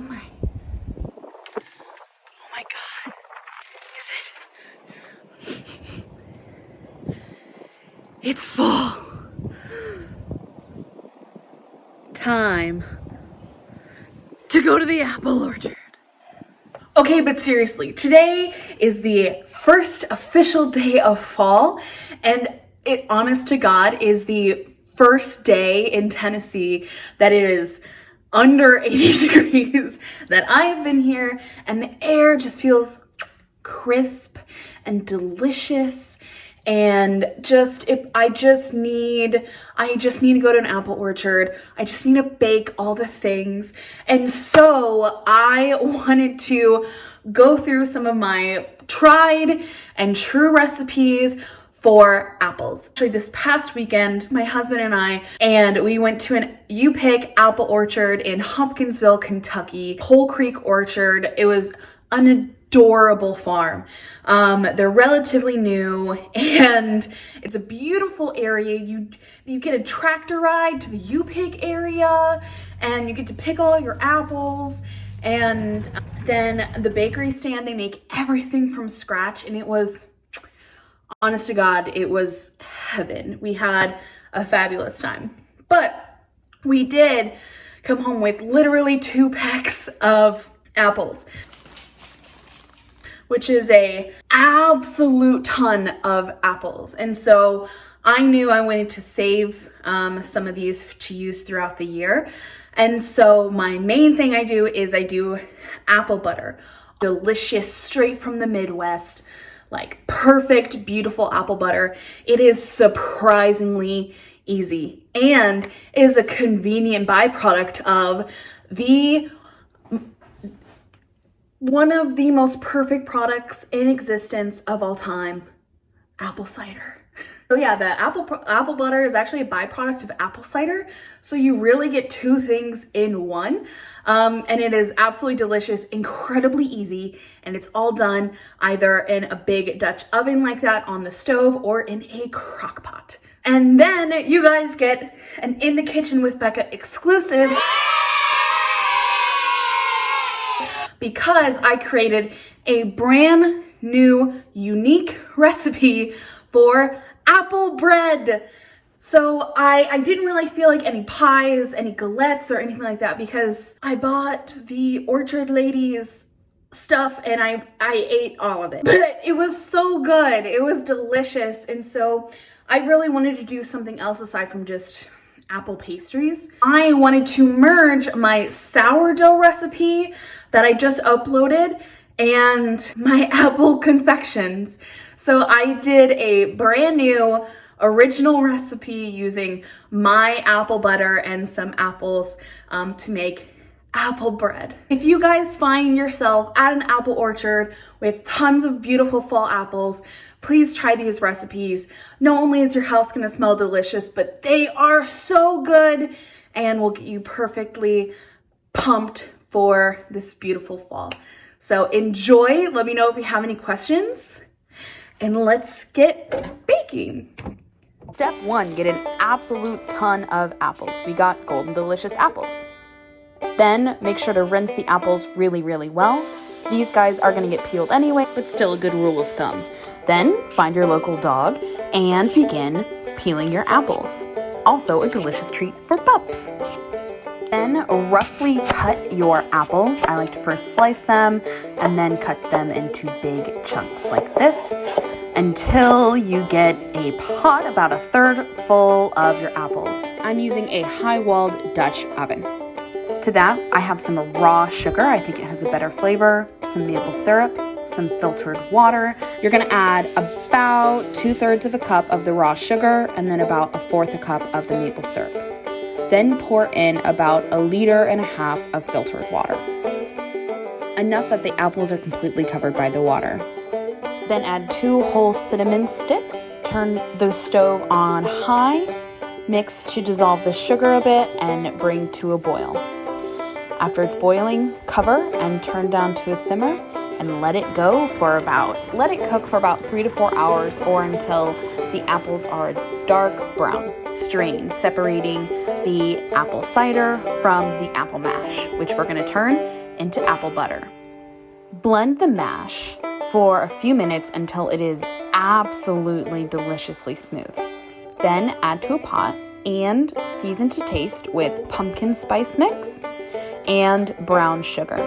my God. Is it? It's fall. Time to go to the apple orchard. Okay, but seriously, today is the first official day of fall, and it, honest to God, is the first day in Tennessee that it is under 80 degrees that I have been here, and the air just feels crisp and delicious. And I just need to go to an apple orchard. I just need to bake all the things. And so I wanted to go through some of my tried and true recipes for apples. Actually, this past weekend, my husband and we went to an You Pick apple orchard in Hopkinsville, Kentucky, Whole Creek Orchard. It was an adorable farm. They're relatively new, and it's a beautiful area. You get a tractor ride to the You Pick area, and you get to pick all your apples. And then the bakery stand, they make everything from scratch, and it was, honest to God, it was heaven. We had a fabulous time. But we did come home with literally 2 packs of apples, which is a absolute ton of apples. And so I knew I wanted to save some of these to use throughout the year. And so my main thing I do is I do apple butter. Delicious, straight from the Midwest, like perfect, beautiful apple butter. It is surprisingly easy and is a convenient byproduct of one of the most perfect products in existence of all time, apple cider. So yeah, the apple butter is actually a byproduct of apple cider. So you really get 2 things in one. And it is absolutely delicious, incredibly easy, and it's all done either in a big Dutch oven like that on the stove or in a crock pot. And then you guys get an In the Kitchen with Becca exclusive, because I created a brand new, unique recipe for apple bread. So I didn't really feel like any pies, any galettes, or anything like that, because I bought the Orchard Ladies stuff and I ate all of it. But it was so good. It was delicious. And so I really wanted to do something else aside from just apple pastries. I wanted to merge my sourdough recipe that I just uploaded and my apple confections. So I did a brand new original recipe using my apple butter and some apples to make apple bread. If you guys find yourself at an apple orchard with tons of beautiful fall apples, please try these recipes. Not only is your house gonna smell delicious, but they are so good and will get you perfectly pumped for this beautiful fall. So enjoy. Let me know if you have any questions, and let's get baking. Step 1, get an absolute ton of apples. We got golden delicious apples. Then make sure to rinse the apples really, really well. These guys are gonna get peeled anyway, but still a good rule of thumb. Then find your local dog and begin peeling your apples. Also a delicious treat for pups. Then roughly cut your apples. I like to first slice them and then cut them into big chunks like this until you get a pot about 1/3 full of your apples. I'm using a high-walled Dutch oven. To that, I have some raw sugar. I think it has a better flavor, some maple syrup, some filtered water. You're gonna add about 2/3 of a cup of the raw sugar and then about 1/4 a cup of the maple syrup. Then pour in about 1.5 liters of filtered water. Enough that the apples are completely covered by the water. Then add 2 whole cinnamon sticks. Turn the stove on high. Mix to dissolve the sugar a bit and bring to a boil. After it's boiling, cover and turn down to a simmer and let it cook for about 3 to 4 hours or until the apples are a dark brown. Strain, separating the apple cider from the apple mash, which we're gonna turn into apple butter. Blend the mash for a few minutes until it is absolutely deliciously smooth. Then add to a pot and season to taste with pumpkin spice mix and brown sugar.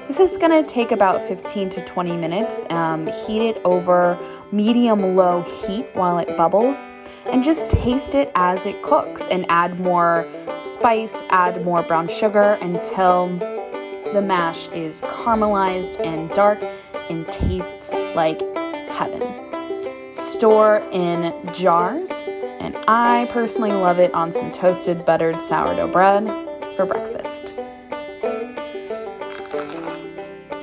This is gonna take about 15 to 20 minutes. Heat it over medium-low heat while it bubbles, and just taste it as it cooks and add more spice, add more brown sugar until the mash is caramelized and dark and tastes like heaven. Store in jars, and I personally love it on some toasted buttered sourdough bread for breakfast.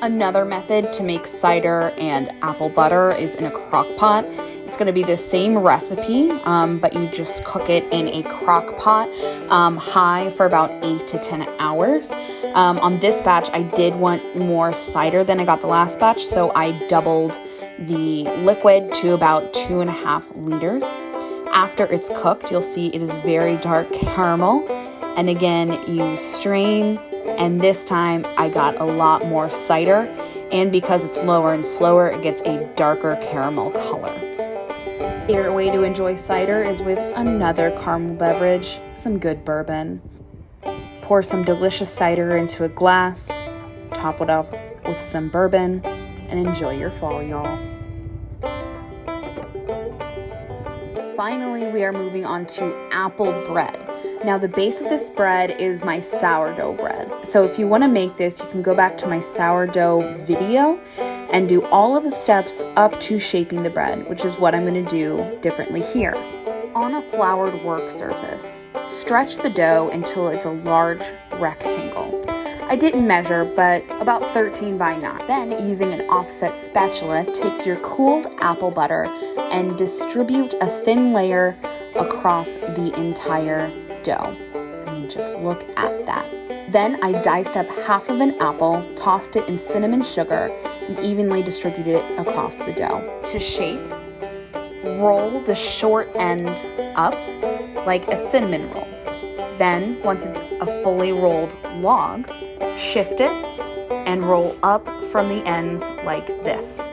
Another method to make cider and apple butter is in a crock pot. It's going to be the same recipe, but you just cook it in a crock pot high for about 8 to 10 hours. On this batch, I did want more cider than I got the last batch, so I doubled the liquid to about 2.5 liters. After it's cooked, you'll see it is very dark caramel. And again, you strain, and this time I got a lot more cider. And because it's lower and slower, it gets a darker caramel color. Favorite way to enjoy cider is with another caramel beverage, some good bourbon. Pour some delicious cider into a glass, top it off with some bourbon, and enjoy your fall, y'all. Finally, we are moving on to apple bread. Now, the base of this bread is my sourdough bread. So if you want to make this, you can go back to my sourdough video and do all of the steps up to shaping the bread, which is what I'm going to do differently here. On a floured work surface, stretch the dough until it's a large rectangle. I didn't measure, but about 13 by 9. Then, using an offset spatula, take your cooled apple butter and distribute a thin layer across the entire dough. I mean, just look at that. Then I diced up half of an apple, tossed it in cinnamon sugar, and evenly distributed it across the dough. To shape, roll the short end up like a cinnamon roll. Then, once it's a fully rolled log, shift it and roll up from the ends like this.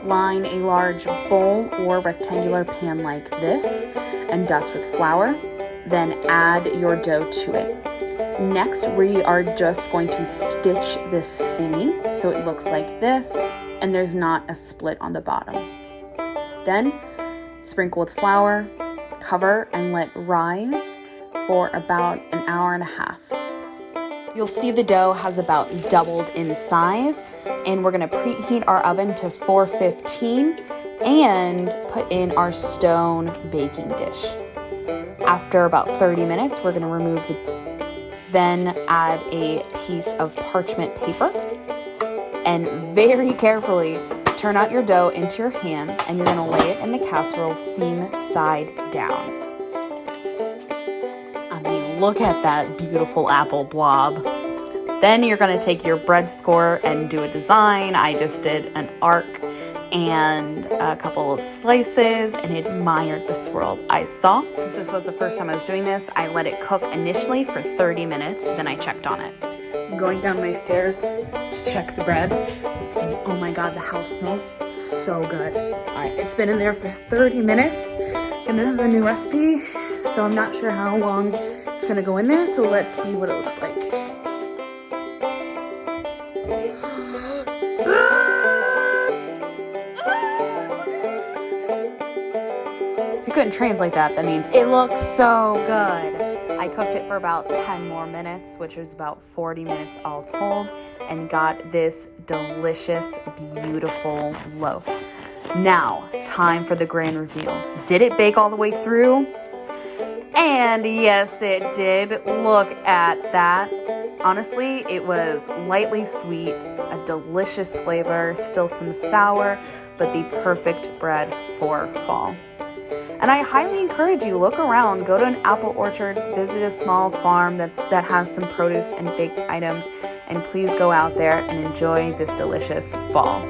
Line a large bowl or rectangular pan like this and dust with flour. Then add your dough to it. Next, we are just going to stitch this seaming so it looks like this and there's not a split on the bottom. Then sprinkle with flour, cover and let rise for about an hour and a half. You'll see the dough has about doubled in size, and we're gonna preheat our oven to 415 and put in our stone baking dish. After about 30 minutes, we're gonna remove then add a piece of parchment paper and very carefully turn out your dough into your hand, and you're gonna lay it in the casserole seam side down. I mean, look at that beautiful apple blob. Then you're gonna take your bread score and do a design. I just did an arc and a couple of slices and admired the swirl I saw. Since this was the first time I was doing this, I let it cook initially for 30 minutes, then I checked on it. I'm going down my stairs to check the bread, and oh my god, the house smells so good. All right, it's been in there for 30 minutes, and this is a new recipe, so I'm not sure how long it's gonna go in there, so let's see what it looks like. If you couldn't translate that, that means it looks so good. I cooked it for about 10 more minutes, which was about 40 minutes all told, and got this delicious, beautiful loaf. Now, time for the grand reveal. Did it bake all the way through? And yes, it did. Look at that. Honestly, it was lightly sweet, a delicious flavor, still some sour, but the perfect bread for fall. And I highly encourage you, look around, go to an apple orchard, visit a small farm that has some produce and baked items, and please go out there and enjoy this delicious fall.